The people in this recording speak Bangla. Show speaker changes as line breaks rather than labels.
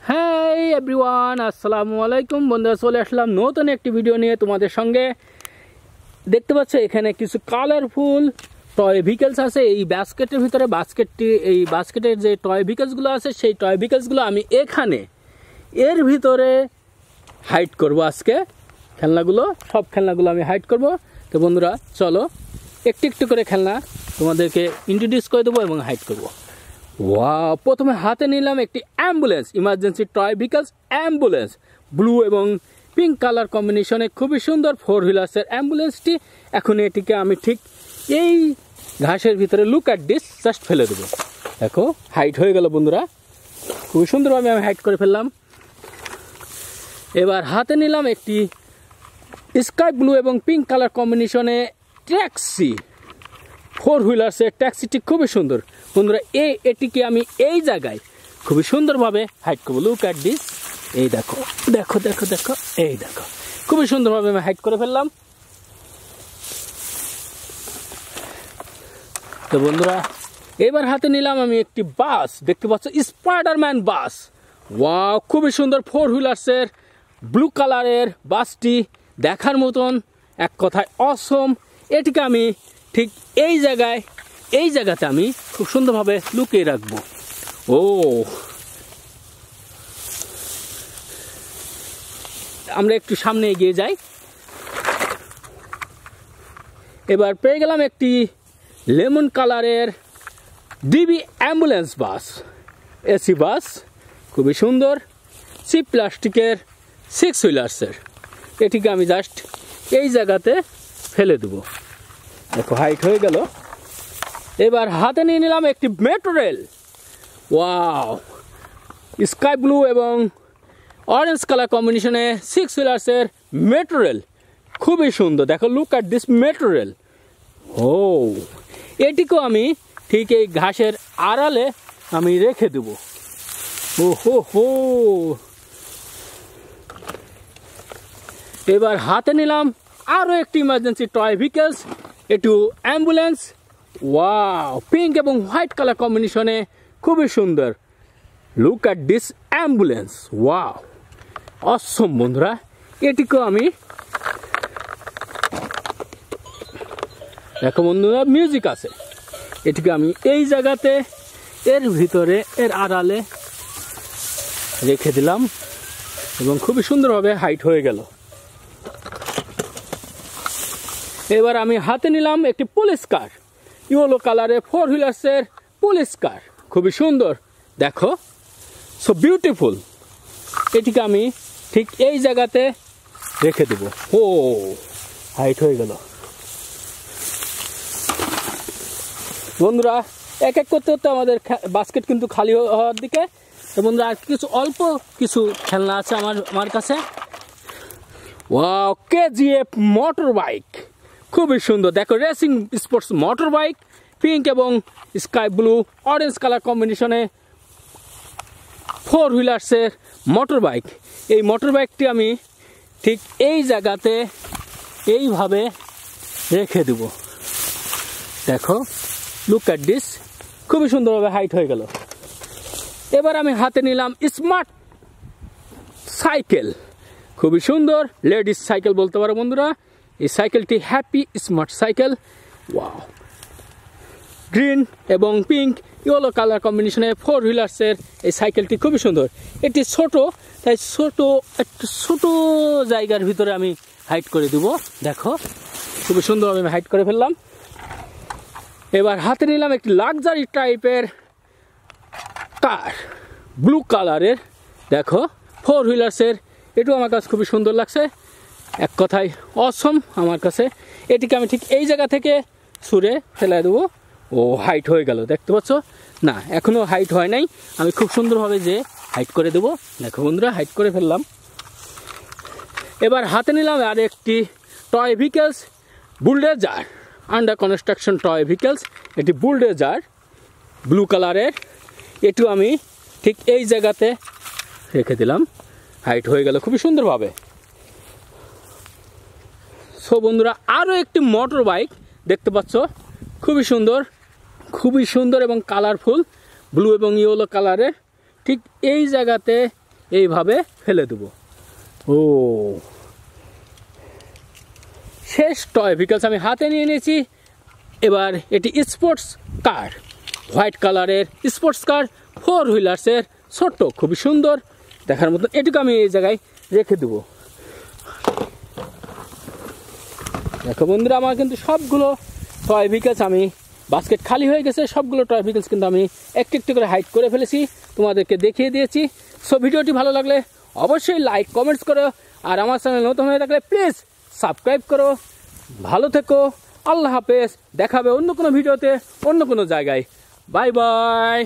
হাই এভরিওয়ান, আসসালামু আলাইকুম বন্ধুরা। চলে আসলাম নতুন একটি ভিডিও নিয়ে তোমাদের সঙ্গে। দেখতে পাচ্ছ এখানে কিছু কালারফুল টয় ভেহিকলস আছে এই বাস্কেটের ভিতরে। এই বাস্কেটের যে টয় ভেহিকলসগুলো আছে সেই টয় ভেহিকলসগুলো আমি এখানে এর ভিতরে হাইড করব। আজকে সব খেলনাগুলো আমি হাইড করব। তো বন্ধুরা চলো একটু একটু করে খেলনা তোমাদেরকে ইন্ট্রোডিউস করে দেবো এবং হাইড করব। ওয়াও, প্রথমে হাতে নিলাম একটি ambulance, emergency toy vehicles ambulance, blue এবং পিঙ্ক কালার কম্বিনেশনে খুবই সুন্দর 4 হুইলার্সের অ্যাম্বুলেন্সটি। এখন এটিকে আমি ঠিক এই ঘাসের ভিতরে লুক অ্যাট দিস জাস্ট ফেলে দেবো। দেখো হাইট হয়ে গেল বন্ধুরা, খুবই সুন্দরভাবে আমি হাইট করে ফেললাম। এবার হাতে নিলাম একটি স্কাই ব্লু এবং পিঙ্ক কালার কম্বিনেশনে ট্যাক্সি, 4 হুইলার্সের ট্যাক্সিটি খুবই সুন্দর বন্ধুরা। এটিকে আমি এই জায়গায় খুবই সুন্দরভাবে হাইড করবো। লুক অ্যাট দিস, এই দেখো দেখো দেখো দেখো, এই দেখো খুবই সুন্দরভাবে আমি হাইড করে ফেললাম। তো বন্ধুরা এবার হাতে নিলাম আমি একটি বাস, দেখতে পাচ্ছ স্পাইডারম্যান বাস। ওয়াও, খুবই সুন্দর 4 হুইলার্সের ব্লু কালারের বাসটি, দেখার মতন, এক কথায় অসম। এটিকে আমি ঠিক এই জায়গাতে আমি খুব সুন্দরভাবে লুকিয়ে রাখবো। ও, আমরা একটু সামনে এগিয়ে যাই। এবার পেয়ে গেলাম একটি লেমন কালারের ডিবি অ্যাম্বুলেন্স বাস, এসি বাস, খুবই সুন্দর, সি প্লাস্টিকের 6 হুইলার্সের। এটিকে আমি জাস্ট এই জায়গাতে ফেলে দেবো। দেখো হাইট হয়ে গেল। এবার হাতে নিয়ে নিলাম একটি metro rail. Wow, sky blue এবং অরেঞ্জ কালার কম্বিনেশনে 6 হুইলার্সের মেট্রো রেল, খুবই সুন্দর। দেখো look at this metro rail. ও, এটিকেও আমি ঠিক এই ঘাসের আড়ালে আমি রেখে দেব। ও হো হো। এবার হাতে নিলাম আরও একটি ইমার্জেন্সি টয় ভেহিকলস, একটু অ্যাম্বুলেন্স। ওয়াও, পিঙ্ক এবং হোয়াইট কালার কম্বিনেশনে খুবই সুন্দর। Look at this ambulance. Wow, awesome বন্ধুরা। এটিকেও আমি দেখো বন্ধুরা মিউজিক আছে, এটিকে আমি এই জায়গাতে এর ভিতরে এর আড়ালে রেখে দিলাম এবং খুবই সুন্দরভাবে হাইট হয়ে গেল। এবার আমি হাতে নিলাম একটি পুলিশ কার, ইয়েলো কালারের 4 হুইলার্সের পুলিশ কার, খুবই সুন্দর। দেখো সো বিউটিফুল। এটিকে আমি ঠিক এই জায়গাতে রেখে দেব। ও, হাইট হয়ে গেল বন্ধুরা। এক এক করতে করতে আমাদের বাস্কেট কিন্তু খালি হওয়ার দিকে। তো বন্ধুরা আর অল্প কিছু খেলনা আছে আমার কাছে। ওয়াও, KGF মোটর বাইক, খুবই সুন্দর। দেখো racing sports motor bike, pink এবং স্কাই ব্লু অরেঞ্জ কালার কম্বিনেশনে 4 হুইলার্সের মোটর বাইক। এই মোটর বাইকটি আমি ঠিক এই জায়গাতে এইভাবে রেখে দেব। দেখো লুক অ্যাট দিস, খুবই সুন্দরভাবে হাইট হয়ে গেল। এবার আমি হাতে নিলাম স্মার্ট সাইকেল, খুবই সুন্দর লেডিস সাইকেল বলতে পারো বন্ধুরা। এই সাইকেলটি happy smart cycle. Wow, green এবং পিঙ্ক ইয়েলো কালার কম্বিনেশনে 4 হুইলার্সের এই সাইকেলটি খুবই সুন্দর। এটি ছোট, তাই একটু ছোট জায়গার ভিতরে আমি হাইট করে দেব। দেখো খুবই সুন্দরভাবে আমি হাইট করে ফেললাম। এবার হাতে নিলাম একটি লাক্সারি টাইপের কার, ব্লু কালারের। দেখো 4 হুইলার্সের, এটাও আমার কাছে খুবই সুন্দর লাগছে, এক কথায় অসম আমার কাছে। এটিকে আমি ঠিক এই জায়গা থেকে ছুঁড়ে ফেলে দেবো। ও, হাইট হয়ে গেল, দেখতে পাচ্ছ না, এখনও হাইট হয় নাই, আমি খুব সুন্দরভাবে যে হাইট করে দেবো। দেখো বন্ধুরা হাইট করে ফেললাম। এবার হাতে নিলাম আর একটি toy vehicles, bulldozer, under construction toy vehicles. এটি বুলডোজার ব্লু কালারের, এটিও আমি ঠিক এই জায়গাতে রেখে দিলাম, হাইট হয়ে গেল খুবই সুন্দরভাবে। সো বন্ধুরা আরও একটি মোটর বাইক দেখতে পাচ্ছ, খুবই সুন্দর এবং কালারফুল, ব্লু এবং ইয়েলো কালারের। ঠিক এই জায়গাতে এইভাবে ফেলে দেবো। ও শেষ টয় ভেহিকলস আমি হাতে নিয়ে নিয়েছি। এবার এটি স্পোর্টস কার, হোয়াইট কালারের স্পোর্টস কার, 4 হুইলার্সের, ছোট্ট, খুবই সুন্দর দেখার মতো। এটুকু আমি এই জায়গায় রেখে দেবো। দেখো বন্ধুরা, আমার কিন্তু সবগুলো টয় ভেহিকলস, আমি বাস্কেট খালি হয়ে গেছে, সবগুলো টয় ভেহিকলস কিন্তু আমি একটু একটু করে হাইড করে ফেলেছি, তোমাদেরকে দেখিয়ে দিয়েছি। সো ভিডিওটি ভালো লাগলে অবশ্যই লাইক কমেন্টস করো, আর আমার চ্যানেল নতুন হয়ে থাকলে প্লিজ সাবস্ক্রাইব করো। ভালো থেকো, আল্লাহ হাফেজ, দেখাবে অন্য কোনো ভিডিওতে, অন্য কোনো জায়গায়। Bye bye.